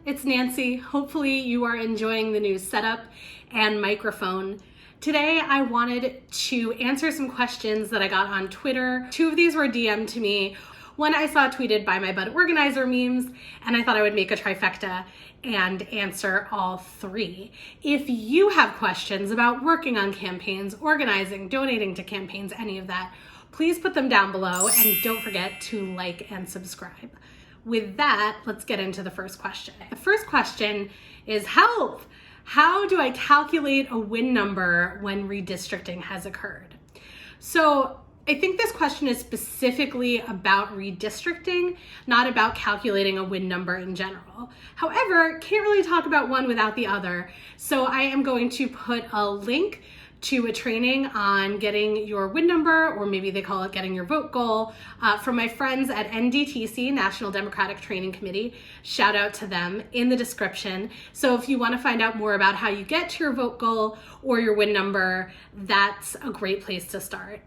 it's Nancy. Hopefully you are enjoying the new setup and microphone. Today I wanted to answer some questions that I got on Twitter. Two of these were DM'd to me. One I saw tweeted by my Bud Organizer memes, and I thought I would make a trifecta and answer all three. If you have questions about working on campaigns, organizing, donating to campaigns, any of that, please put them down below and don't forget to like and subscribe. With that, let's get into the first question. The first question is, help! How do I calculate a win number when redistricting has occurred? So I think this question is specifically about redistricting, not about calculating a win number in general. However, can't really talk about one without the other. So I am going to put a link to a training on getting your win number, or maybe they call it getting your vote goal, from my friends at NDTC, National Democratic Training Committee. Shout out to them in the description. So if you want to find out more about how you get to your vote goal or your win number, that's a great place to start.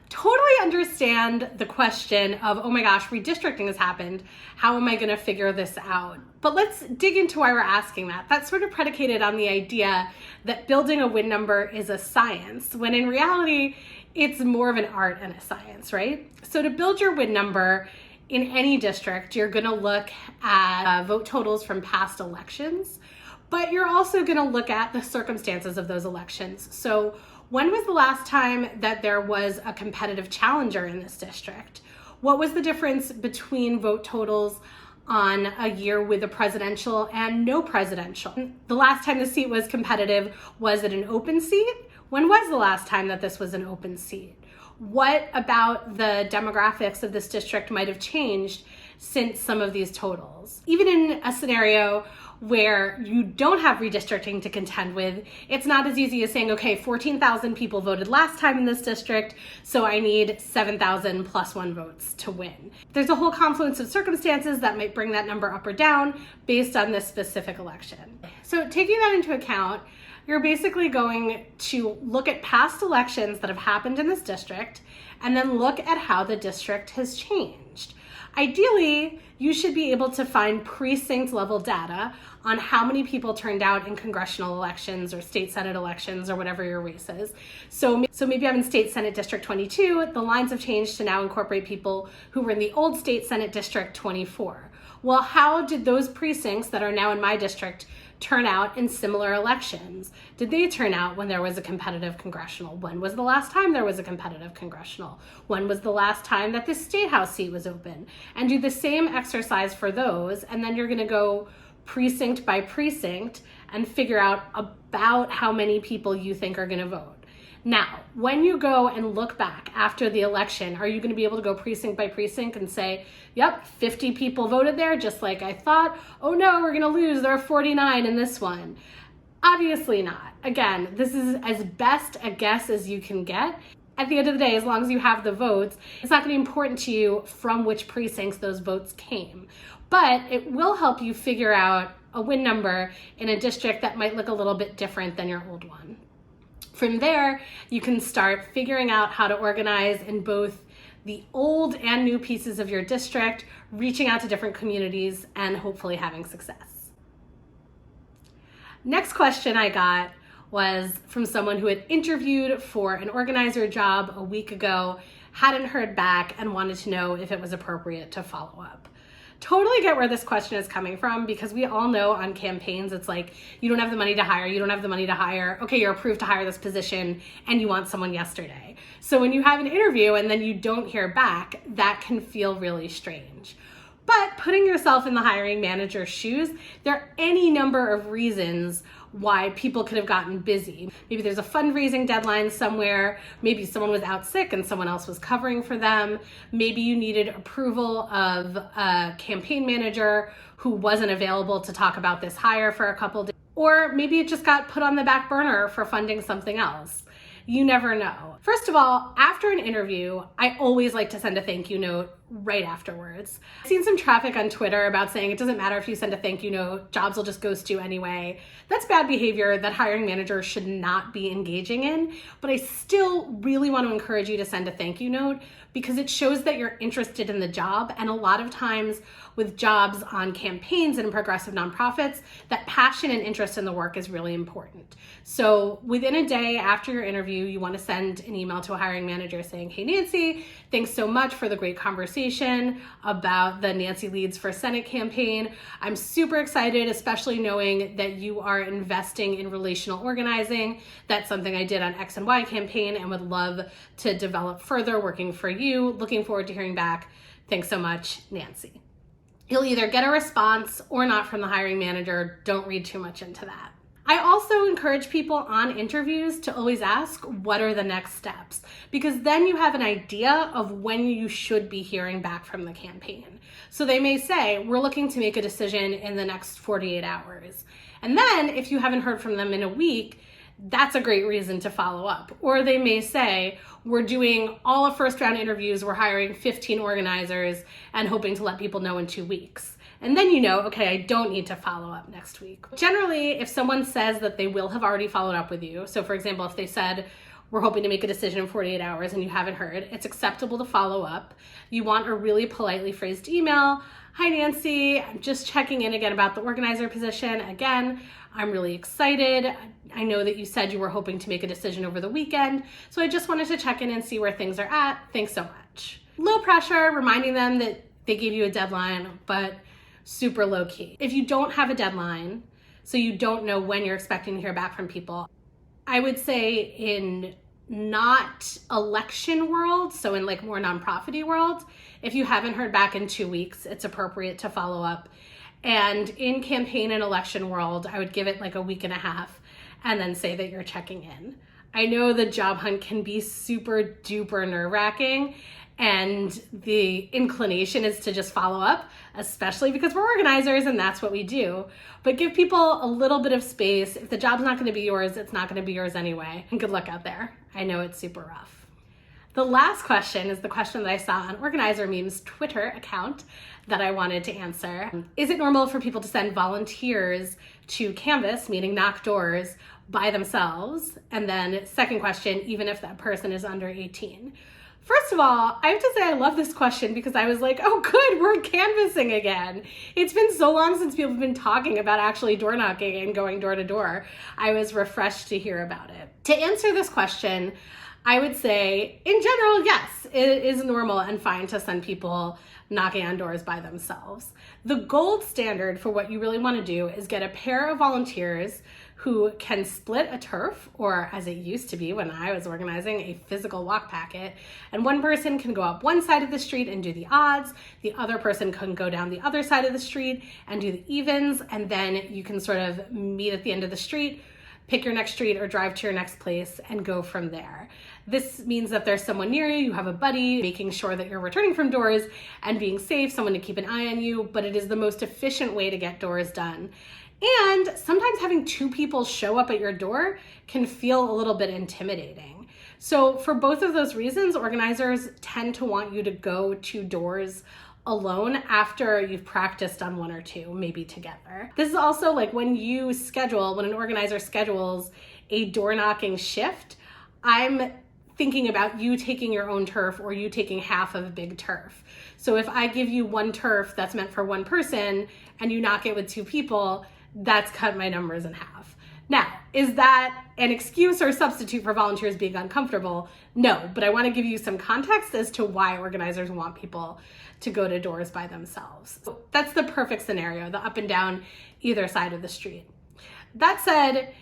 Totally understand the question of, oh my gosh, redistricting has happened. How am I going to figure this out? But let's dig into why we're asking that. That's sort of predicated on the idea that building a win number is a science, when in reality, it's more of an art and a science, right? So to build your win number in any district, you're going to look at vote totals from past elections, but you're also going to look at the circumstances of those elections. So when was the last time that there was a competitive challenger in this district? What was the difference between vote totals on a year with a presidential and no presidential? The last time the seat was competitive, was it an open seat? When was the last time that this was an open seat? What about the demographics of this district might have changed since some of these totals? Even in a scenario where you don't have redistricting to contend with, it's not as easy as saying, okay, 14,000 people voted last time in this district, so I need 7,000 plus one votes to win. There's a whole confluence of circumstances that might bring that number up or down based on this specific election. So taking that into account, you're basically going to look at past elections that have happened in this district and then look at how the district has changed. Ideally, you should be able to find precinct level data on how many people turned out in congressional elections or state senate elections or whatever your race is. So maybe I'm in state senate district 22, the lines have changed to now incorporate people who were in the old state senate district 24. Well, how did those precincts that are now in my district turn out in similar elections? Did they turn out when there was a competitive congressional? When was the last time there was a competitive congressional? When was the last time that this state house seat was open? And do the same exercise for those, and then you're going to go precinct by precinct and figure out about how many people you think are going to vote. Now, when you go and look back after the election, are you going to be able to go precinct by precinct and say, yep, 50 people voted there just like I thought. Oh no, we're going to lose. There are 49 in this one. Obviously not. Again, this is as best a guess as you can get. At the end of the day, as long as you have the votes, it's not going to be important to you from which precincts those votes came. But it will help you figure out a win number in a district that might look a little bit different than your old one. From there, you can start figuring out how to organize in both the old and new pieces of your district, reaching out to different communities, and hopefully having success. Next question I got was from someone who had interviewed for an organizer job a week ago, hadn't heard back, and wanted to know if it was appropriate to follow up. Totally get where this question is coming from, because we all know on campaigns, it's like, you don't have the money to hire, you don't have the money to hire, okay, you're approved to hire this position and you want someone yesterday. So when you have an interview and then you don't hear back, that can feel really strange. But putting yourself in the hiring manager's shoes, there are any number of reasons why people could have gotten busy. Maybe there's a fundraising deadline somewhere. Maybe someone was out sick and someone else was covering for them. Maybe you needed approval of a campaign manager who wasn't available to talk about this hire for a couple days. Or maybe it just got put on the back burner for funding something else. You never know. First of all, after an interview, I always like to send a thank you note right afterwards. I've seen some traffic on Twitter about saying it doesn't matter if you send a thank you note, jobs will just ghost you anyway. That's bad behavior that hiring managers should not be engaging in, but I still really want to encourage you to send a thank you note because it shows that you're interested in the job. And a lot of times with jobs on campaigns and in progressive nonprofits, that passion and interest in the work is really important. So within a day after your interview, you want to send an email to a hiring manager saying, hey, Nancy, thanks so much for the great conversation about the Nancy Leads for Senate campaign. I'm super excited, especially knowing that you are investing in relational organizing. That's something I did on X and Y campaign and would love to develop further working for you. Looking forward to hearing back. Thanks so much, Nancy. You'll either get a response or not from the hiring manager. Don't read too much into that. I also encourage people on interviews to always ask, what are the next steps? Because then you have an idea of when you should be hearing back from the campaign. So they may say, we're looking to make a decision in the next 48 hours. And then if you haven't heard from them in a week, that's a great reason to follow up. Or they may say, we're doing all of first round interviews, we're hiring 15 organizers and hoping to let people know in 2 weeks. And then you know, okay, I don't need to follow up next week. Generally, if someone says that they will have already followed up with you, so for example, if they said, we're hoping to make a decision in 48 hours and you haven't heard, it's acceptable to follow up. You want a really politely phrased email. Hi, Nancy, I'm just checking in again about the organizer position. Again, I'm really excited. I know that you said you were hoping to make a decision over the weekend, so I just wanted to check in and see where things are at. Thanks so much. Low pressure, reminding them that they gave you a deadline, but super low key. If you don't have a deadline, so you don't know when you're expecting to hear back from people, I would say in not election world, so in like more nonprofit-y world, if you haven't heard back in 2 weeks, it's appropriate to follow up. And in campaign and election world, I would give it like a week and a half and then say that you're checking in. I know the job hunt can be super duper nerve-wracking and the inclination is to just follow up, especially because we're organizers and that's what we do. But give people a little bit of space. If the job's not going to be yours, it's not going to be yours anyway. And good luck out there. I know it's super rough. The last question is the question that I saw on Organizer Meme's Twitter account that I wanted to answer. Is it normal for people to send volunteers to canvas, meaning knock doors, by themselves? And then second question, even if that person is under 18? First of all, I have to say I love this question because I was like, oh good, we're canvassing again. It's been so long since people have been talking about actually door knocking and going door to door. I was refreshed to hear about it. To answer this question, I would say, in general, yes, it is normal and fine to send people knocking on doors by themselves. The gold standard for what you really want to do is get a pair of volunteers who can split a turf, or as it used to be when I was organizing, a physical walk packet. And one person can go up one side of the street and do the odds. The other person can go down the other side of the street and do the evens. And then you can sort of meet at the end of the street, pick your next street or drive to your next place and go from there. This means that there's someone near you, you have a buddy, making sure that you're returning from doors and being safe, someone to keep an eye on you, but it is the most efficient way to get doors done. And sometimes having 2 people show up at your door can feel a little bit intimidating. So for both of those reasons, organizers tend to want you to go to doors alone after you've practiced on 1 or 2, maybe together. This is also like when an organizer schedules a door knocking shift, I'm thinking about you taking your own turf or you taking half of a big turf. So if I give you 1 turf that's meant for 1 person and you knock it with 2 people, that's cut my numbers in half. Now, is that an excuse or substitute for volunteers being uncomfortable? No, but I want to give you some context as to why organizers want people to go to doors by themselves. So that's the perfect scenario, the up and down either side of the street. That said,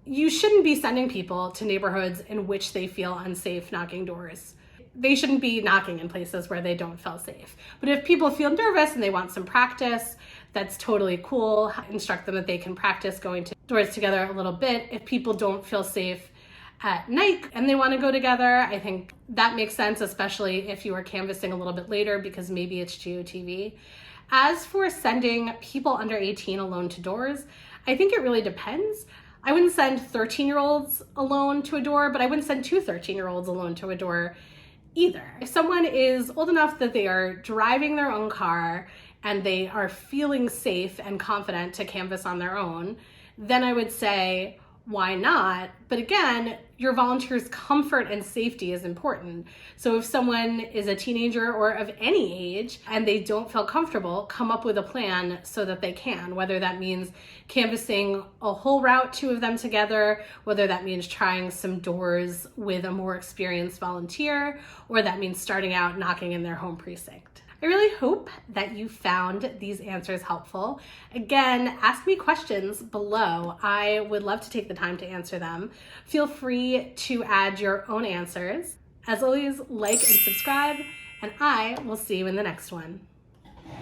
you shouldn't be sending people to neighborhoods in which they feel unsafe knocking doors. They shouldn't be knocking in places where they don't feel safe. But if people feel nervous and they want some practice, that's totally cool. Instruct them that they can practice going to doors together a little bit. If people don't feel safe at night and they want to go together, I think that makes sense, especially if you are canvassing a little bit later because maybe it's GOTV. As for sending people under 18 alone to doors, I think it really depends. I wouldn't send 13-year-olds alone to a door, but I wouldn't send 2 13-year-olds alone to a door either. If someone is old enough that they are driving their own car and they are feeling safe and confident to canvass on their own, then I would say, why not? But again, your volunteer's comfort and safety is important. So if someone is a teenager or of any age and they don't feel comfortable, come up with a plan so that they can, whether that means canvassing a whole route, 2 of them together, whether that means trying some doors with a more experienced volunteer, or that means starting out knocking in their home precinct. I really hope that you found these answers helpful. Again, ask me questions below. I would love to take the time to answer them. Feel free to add your own answers. As always, like and subscribe, and I will see you in the next one.